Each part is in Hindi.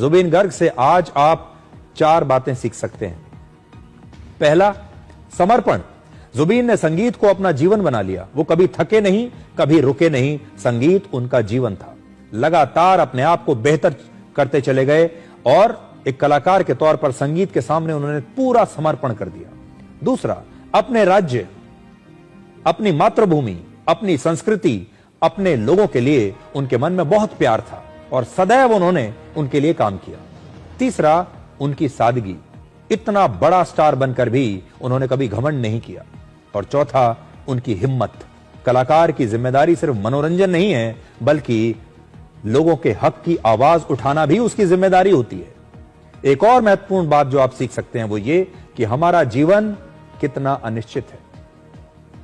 जुबीन गर्ग से आज आप 4 बातें सीख सकते हैं। पहला, समर्पण। जुबीन ने संगीत को अपना जीवन बना लिया। वो कभी थके नहीं, कभी रुके नहीं। संगीत उनका जीवन था। लगातार अपने आप को बेहतर करते चले गए और एक कलाकार के तौर पर संगीत के सामने उन्होंने पूरा समर्पण कर दिया। दूसरा, अपने राज्य, अपनी मातृभूमि, अपनी संस्कृति, अपने लोगों के लिए उनके मन में बहुत प्यार था और सदैव उन्होंने उनके लिए काम किया। तीसरा, उनकी सादगी। इतना बड़ा स्टार बनकर भी उन्होंने कभी घमंड नहीं किया। और चौथा, उनकी हिम्मत। कलाकार की जिम्मेदारी सिर्फ मनोरंजन नहीं है, बल्कि लोगों के हक की आवाज उठाना भी उसकी जिम्मेदारी होती है। एक और महत्वपूर्ण बात जो आप सीख सकते हैं वो ये कि हमारा जीवन कितना अनिश्चित है।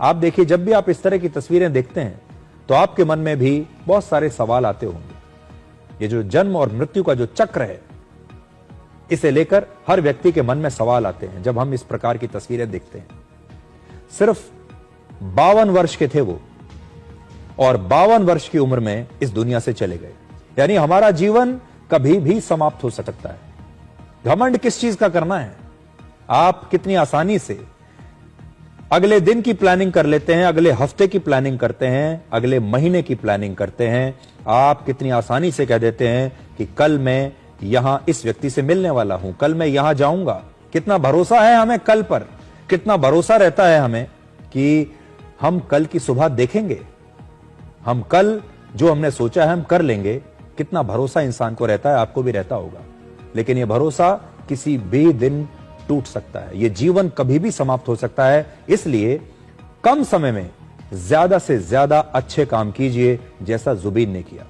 आप देखिए, जब भी आप इस तरह की तस्वीरें देखते हैं तो आपके मन में भी बहुत सारे सवाल आते होंगे। ये जो जन्म और मृत्यु का जो चक्र है, इसे लेकर हर व्यक्ति के मन में सवाल आते हैं जब हम इस प्रकार की तस्वीरें देखते हैं। सिर्फ 52 वर्ष के थे वो और 52 वर्ष की उम्र में इस दुनिया से चले गए। यानी हमारा जीवन कभी भी समाप्त हो सकता है। घमंड किस चीज का करना है? आप कितनी आसानी से अगले दिन की प्लानिंग कर लेते हैं, अगले हफ्ते की प्लानिंग करते हैं, अगले महीने की प्लानिंग करते हैं। आप कितनी आसानी से कह देते हैं कि कल मैं यहां इस व्यक्ति से मिलने वाला हूं, कल मैं यहां जाऊंगा। कितना भरोसा है हमें कल पर, कितना भरोसा रहता है हमें कि हम कल की सुबह देखेंगे, हम कल जो हमने सोचा है हम कर लेंगे। कितना भरोसा इंसान को रहता है, आपको भी रहता होगा। लेकिन यह भरोसा किसी भी दिन टूट सकता है। यह जीवन कभी भी समाप्त हो सकता है। इसलिए कम समय में ज्यादा से ज्यादा अच्छे काम कीजिए, जैसा जुबीन ने किया।